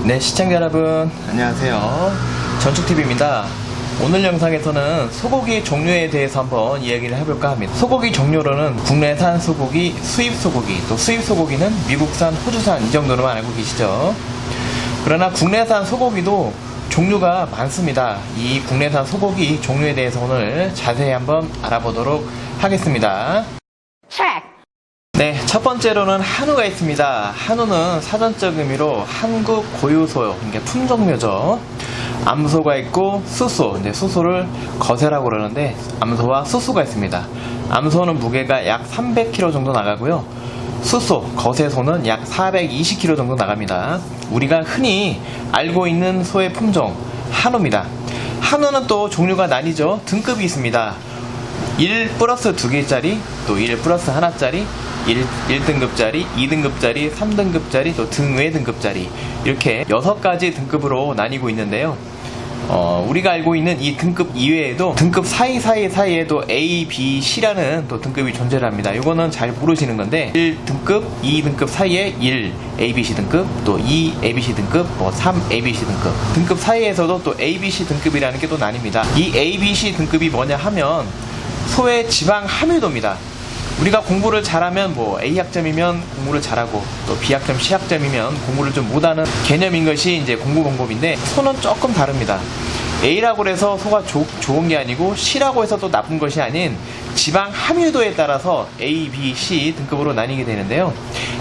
네, 시청자 여러분 안녕하세요. 전축TV입니다. 오늘 영상에서는 소고기 종류에 대해서 한번 이야기를 해볼까 합니다. 소고기 종류로는 국내산 소고기, 수입 소고기, 또 수입 소고기는 미국산, 호주산 이 정도로만 알고 계시죠. 그러나 국내산 소고기도 종류가 많습니다. 이 국내산 소고기 종류에 대해서 오늘 자세히 한번 알아보도록 하겠습니다. 네, 첫 번째로는 한우가 있습니다. 한우는 사전적 의미로 한국 고유소, 그러니까 품종묘죠. 암소가 있고 수소, 근데 수소를 거세라고 그러는데 암소와 수소가 있습니다. 암소는 무게가 약 300kg 정도 나가고요. 수소, 거세소는 약 420kg 정도 나갑니다. 우리가 흔히 알고 있는 소의 품종, 한우입니다. 한우는 또 종류가 나뉘죠. 등급이 있습니다. 1 플러스 2개짜리, 또 1 플러스 하나짜리, 1등급짜리, 2등급짜리, 3등급짜리, 또 등외 등급짜리 이렇게 6가지 등급으로 나뉘고 있는데요. 우리가 알고 있는 이 등급 이외에도 등급 사이에도 A, B, C라는 또 등급이 존재를 합니다. 이거는 잘 모르시는 건데 1등급, 2등급 사이에 1 ABC 등급, 또 2 ABC 등급, 3 ABC 등급, 등급 사이에서도 또 ABC 등급이라는 게 또 나뉩니다. 이 ABC 등급이 뭐냐 하면 소의 지방 함유도입니다. 우리가 공부를 잘하면 A학점이면 공부를 잘하고, 또 B학점, C학점이면 공부를 좀 못하는 개념인 것이 이제 공부 방법인데, 소는 조금 다릅니다. A라고 해서 소가 좋은 게 아니고 C라고 해서 또 나쁜 것이 아닌 지방 함유도에 따라서 A, B, C 등급으로 나뉘게 되는데요.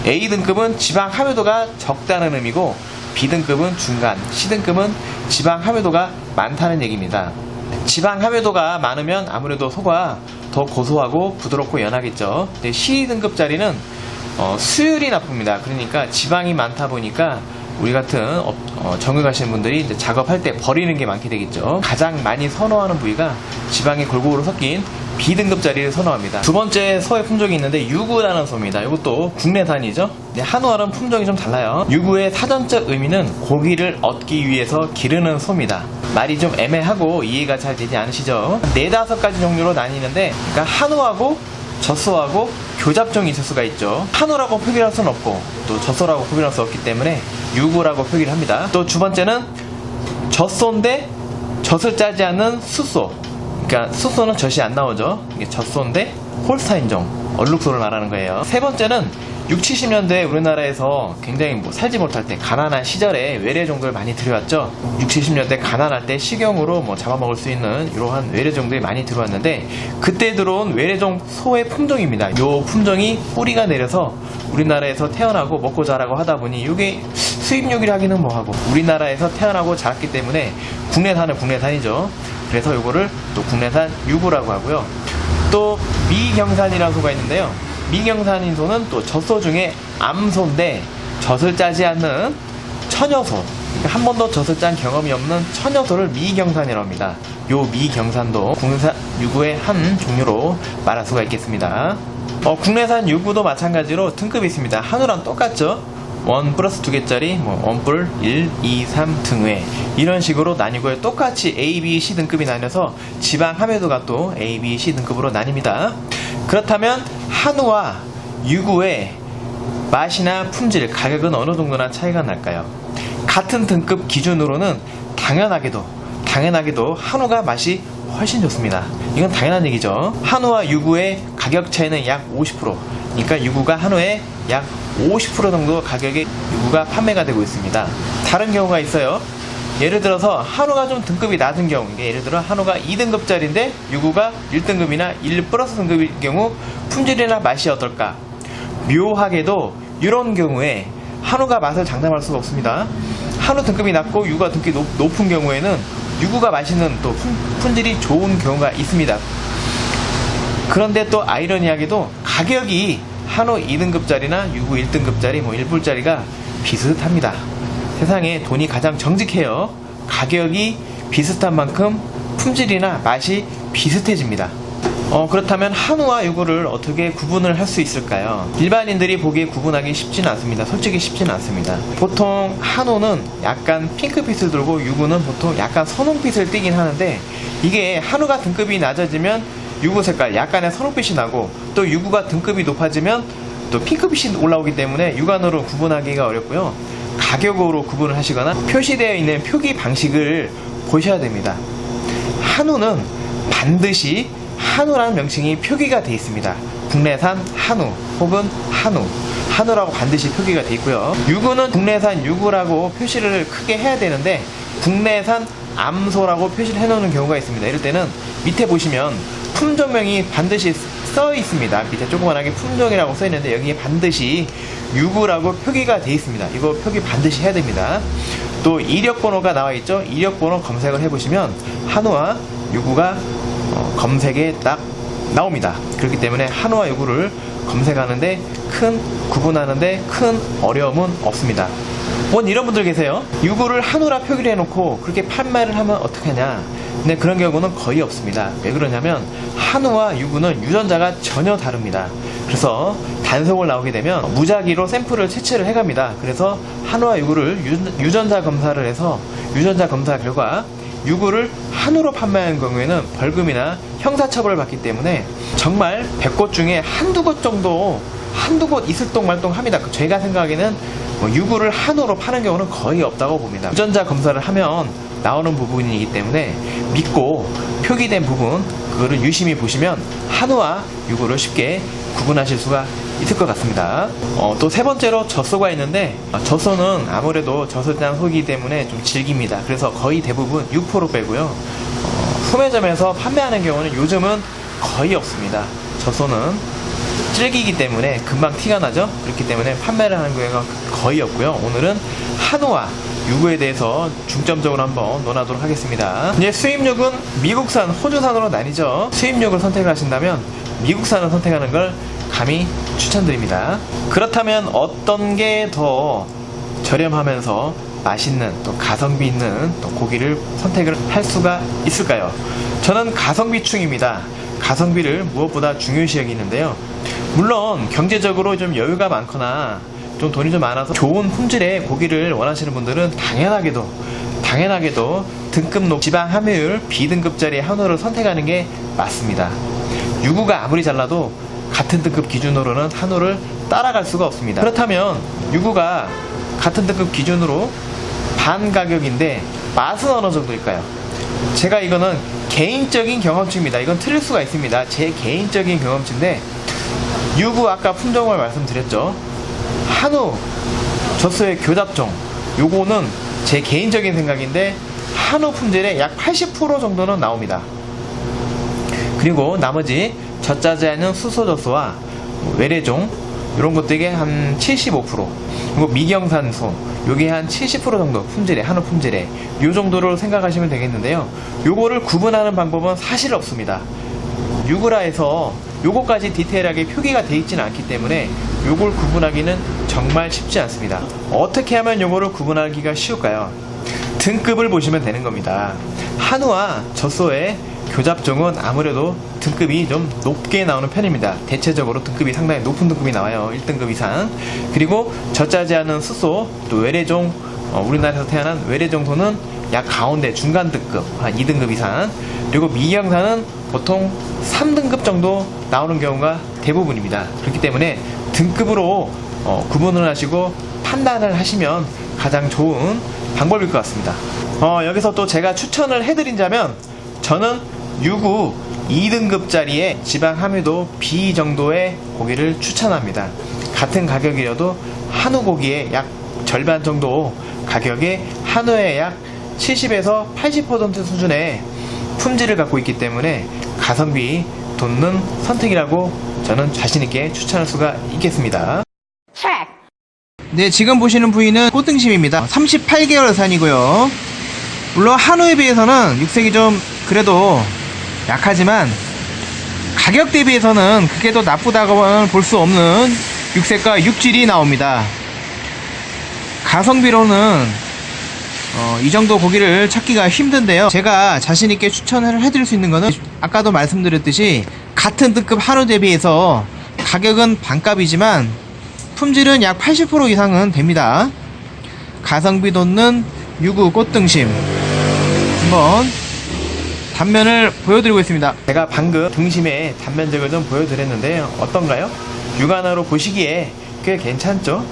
A 등급은 지방 함유도가 적다는 의미고, B 등급은 중간, C 등급은 지방 함유도가 많다는 얘기입니다. 지방 함유도가 많으면 아무래도 소가 더 고소하고 부드럽고 연하겠죠. 근데 C 등급짜리는 수율이 나쁩니다. 그러니까 지방이 많다 보니까 우리 같은 정글 가시는 분들이 이제 작업할 때 버리는 게 많게 되겠죠. 가장 많이 선호하는 부위가 지방이 골고루 섞인 B 등급짜리를 선호합니다. 두 번째 소의 품종이 있는데 유구라는 소입니다. 이것도 국내산이죠. 한우와는 품종이 좀 달라요. 유구의 사전적 의미는 고기를 얻기 위해서 기르는 소입니다. 말이 좀 애매하고 이해가 잘 되지 않으시죠? 4-5가지 종류로 나뉘는데, 그러니까 한우하고 젖소하고 교잡종이 있을 수가 있죠. 한우라고 표기할 수는 없고, 또 젖소라고 표기할 수 없기 때문에 유구라고 표기를 합니다. 또 두 번째는 젖소인데 젖을 짜지 않는 수소. 그러니까 수소는 젖이 안 나오죠. 이게 젖소인데 홀스타인종, 얼룩소를 말하는 거예요. 세 번째는 60, 70년대에 우리나라에서 굉장히 살지 못할 때 가난한 시절에 외래종들 많이 들여왔죠. 60, 70년대 가난할 때 식용으로 잡아먹을 수 있는 이러한 외래종들이 많이 들어왔는데, 그때 들어온 외래종 소의 품종입니다. 요 품종이 뿌리가 내려서 우리나라에서 태어나고 먹고 자라고 하다 보니 이게 수입육이라 하기는 뭐하고, 우리나라에서 태어나고 자랐기 때문에 국내산은 국내산이죠. 그래서 요거를 또 국내산 유구라고 하고요. 또 미경산이라는 소가 있는데요. 미경산인 소는 또 젖소 중에 암소인데 젖을 짜지 않는 처녀소, 그러니까 한 번도 젖을 짠 경험이 없는 처녀소를 미경산이라고 합니다. 요 미경산도 국내산 유구의 한 종류로 말할 수가 있겠습니다. 국내산 유구도 마찬가지로 등급이 있습니다. 한우랑 똑같죠. 1 플러스 2개짜리, 1뿔, 1, 2, 3 등외 이런 식으로 나뉘고요. 똑같이 A, B, C 등급이 나뉘어서 지방 함유도가 또 A, B, C 등급으로 나뉩니다. 그렇다면 한우와 유구의 맛이나 품질, 가격은 어느 정도나 차이가 날까요? 같은 등급 기준으로는 당연하게도 한우가 맛이 훨씬 좋습니다. 이건 당연한 얘기죠. 한우와 유구의 가격 차이는 약 50%, 그러니까 유구가 한우의 약 50% 정도 가격에 유구가 판매가 되고 있습니다. 다른 경우가 있어요. 예를 들어서 한우가 좀 등급이 낮은 경우, 예를 들어 한우가 2등급짜리인데 유구가 1등급이나 1 플러스 등급일 경우 품질이나 맛이 어떨까? 묘하게도 이런 경우에 한우가 맛을 장담할 수가 없습니다. 한우 등급이 낮고 유구가 등급이 높은 경우에는 유구가 맛있는 또 품질이 좋은 경우가 있습니다. 그런데 또 아이러니하게도 가격이 한우 2등급짜리나 유구 1등급짜리, 1불짜리가 비슷합니다. 세상에 돈이 가장 정직해요. 가격이 비슷한 만큼 품질이나 맛이 비슷해집니다. 그렇다면 한우와 유구를 어떻게 구분을 할 수 있을까요? 일반인들이 보기에 구분하기 쉽지는 않습니다. 솔직히 쉽지는 않습니다. 보통 한우는 약간 핑크빛을 돌고 유구는 보통 약간 선홍빛을 띠긴 하는데, 이게 한우가 등급이 낮아지면 유구 색깔 약간의 선홍빛이 나고, 또 유구가 등급이 높아지면 또 핑크빛이 올라오기 때문에 육안으로 구분하기가 어렵고요. 가격으로 구분을 하시거나 표시되어 있는 표기 방식을 보셔야 됩니다. 한우는 반드시 한우라는 명칭이 표기가 되어 있습니다. 국내산 한우 혹은 한우라고 반드시 표기가 되어 있고요. 유구는 국내산 유구라고 표시를 크게 해야 되는데 국내산 암소라고 표시를 해놓는 경우가 있습니다. 이럴 때는 밑에 보시면 품종명이 반드시 써 있습니다. 밑에 조그만하게 품종이라고 써 있는데 여기에 반드시 유구라고 표기가 되어 있습니다. 이거 표기 반드시 해야 됩니다. 또 이력번호가 나와 있죠. 이력번호 검색을 해보시면 한우와 유구가 검색에 딱 나옵니다. 그렇기 때문에 한우와 유구를 검색하는데 구분하는데 큰 어려움은 없습니다. 이런 분들 계세요. 유구를 한우라 표기를 해놓고 그렇게 판매를 하면 어떻게 하냐. 근데 그런 경우는 거의 없습니다. 왜 그러냐면 한우와 유구는 유전자가 전혀 다릅니다. 그래서 단속을 나오게 되면 무작위로 샘플을 채취를 해갑니다. 그래서 한우와 유구를 유전자 검사를 해서 유전자 검사 결과 유구를 한우로 판매하는 경우에는 벌금이나 형사처벌을 받기 때문에 정말 100곳 중에 한두 곳 정도 한두 곳 이슬동말동합니다. 제가 생각하기에는 유구를 한우로 파는 경우는 거의 없다고 봅니다. 유전자 검사를 하면 나오는 부분이기 때문에 믿고 표기된 부분 그거를 유심히 보시면 한우와 유구를 쉽게 구분하실 수가 있을 것 같습니다. 또 세 번째로 젖소가 있는데 젖소는 아무래도 젖소장 소이기 때문에 좀 질깁니다. 그래서 거의 대부분 6% 빼고요. 소매점에서 판매하는 경우는 요즘은 거의 없습니다. 젖소는 질기기 때문에 금방 티가 나죠. 그렇기 때문에 판매를 하는 경우가 거의 없고요. 오늘은 한우와 유구에 대해서 중점적으로 한번 논하도록 하겠습니다. 이제 수입육은 미국산, 호주산으로 나뉘죠. 수입육을 선택하신다면 미국산을 선택하는 걸 감히 추천드립니다. 그렇다면 어떤 게 더 저렴하면서 맛있는 또 가성비 있는 또 고기를 선택을 할 수가 있을까요? 저는 가성비충입니다. 가성비를 무엇보다 중요시 여기는데요. 물론 경제적으로 좀 여유가 많거나 좀 돈이 좀 많아서 좋은 품질의 고기를 원하시는 분들은 당연하게도 등급 높은 지방 함유율 B등급짜리 한우를 선택하는 게 맞습니다. 유구가 아무리 잘나도 같은 등급 기준으로는 한우를 따라갈 수가 없습니다. 그렇다면 유구가 같은 등급 기준으로 반 가격인데 맛은 어느 정도일까요? 제가 이거는 개인적인 경험치입니다. 이건 틀릴 수가 있습니다. 제 개인적인 경험치인데 유구 아까 품종을 말씀드렸죠. 한우 젖소의 교잡종 요거는 제 개인적인 생각인데 한우 품질의 약 80% 정도는 나옵니다. 그리고 나머지 젖자지 않은 수소젖소와 외래종 이런 것들이 한 75% 그리고 미경산소 요게 한 70% 정도 품질의 한우 품질의 요 정도로 생각하시면 되겠는데요. 요거를 구분하는 방법은 사실 없습니다. 유구라 해서 요거까지 디테일하게 표기가 되어 있지는 않기 때문에 요걸 구분하기는 정말 쉽지 않습니다. 어떻게 하면 요거를 구분하기가 쉬울까요? 등급을 보시면 되는 겁니다. 한우와 젖소의 교잡종은 아무래도 등급이 좀 높게 나오는 편입니다. 대체적으로 등급이 상당히 높은 등급이 나와요. 1등급 이상. 그리고 젖자지 않은 수소, 또 외래종, 우리나라에서 태어난 외래종소는 약 가운데 중간 등급, 한 2등급 이상. 그리고 미경산은 보통 3등급 정도 나오는 경우가 대부분입니다. 그렇기 때문에 등급으로 구분을 하시고 판단을 하시면 가장 좋은 방법일 것 같습니다. 여기서 또 제가 추천을 해드린다면 저는 유구 2등급짜리의 지방 함유도 B 정도의 고기를 추천합니다. 같은 가격이라도 한우 고기의 약 절반 정도 가격에 한우의 약 70에서 80% 수준의 품질을 갖고 있기 때문에 가성비 돋는 선택이라고 저는 자신있게 추천할 수가 있겠습니다. 네, 지금 보시는 부위는 꽃등심입니다. 38개월 산이고요. 물론 한우에 비해서는 육색이 좀 그래도 약하지만 가격 대비해서는 그게 더 나쁘다고는 볼 수 없는 육색과 육질이 나옵니다. 가성비로는 이 정도 고기를 찾기가 힘든데요. 제가 자신있게 추천을 해드릴 수 있는 거는 아까도 말씀드렸듯이 같은 등급 한우 대비해서 가격은 반값이지만 품질은 약 80% 이상은 됩니다. 가성비 돋는 유구 꽃등심 한번 단면을 보여드리고 있습니다. 제가 방금 등심의 단면적을 좀 보여드렸는데요. 어떤가요? 육안으로 보시기에 꽤 괜찮죠?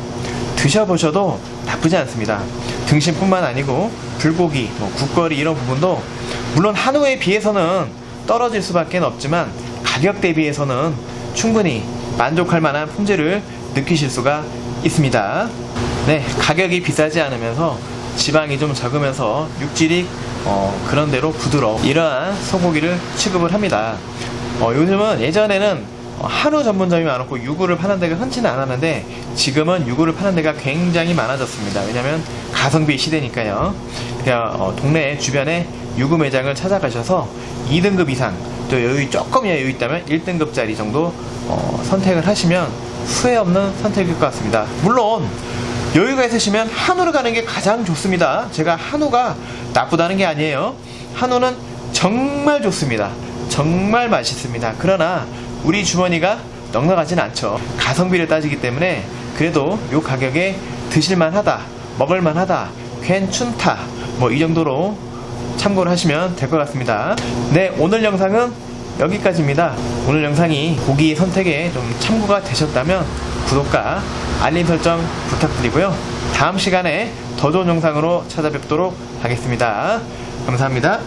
드셔보셔도 나쁘지 않습니다. 등심뿐만 아니고 불고기, 국거리 이런 부분도 물론 한우에 비해서는 떨어질 수밖에 없지만 가격 대비해서는 충분히 만족할 만한 품질을 느끼실 수가 있습니다. 네, 가격이 비싸지 않으면서 지방이 좀 적으면서 육질이 그런대로 부드러워 이러한 소고기를 취급을 합니다. 요즘은 예전에는 한우 전문점이 많았고 유구를 파는 데가 흔치는 않았는데 지금은 유구를 파는 데가 굉장히 많아졌습니다. 왜냐면 가성비 시대니까요. 그냥 동네 주변에 유구 매장을 찾아가셔서 2등급 이상 또 조금 여유 있다면 1등급짜리 정도 선택을 하시면 후회 없는 선택일 것 같습니다. 물론 여유가 있으시면 한우를 가는 게 가장 좋습니다. 제가 한우가 나쁘다는 게 아니에요. 한우는 정말 좋습니다. 정말 맛있습니다. 그러나 우리 주머니가 넉넉하진 않죠. 가성비를 따지기 때문에 그래도 이 가격에 드실만하다, 먹을만하다, 괜찮다 이 정도로 참고를 하시면 될 것 같습니다. 네, 오늘 영상은 여기까지입니다. 오늘 영상이 고기 선택에 좀 참고가 되셨다면 구독과 알림 설정 부탁드리고요. 다음 시간에 더 좋은 영상으로 찾아뵙도록 하겠습니다. 감사합니다.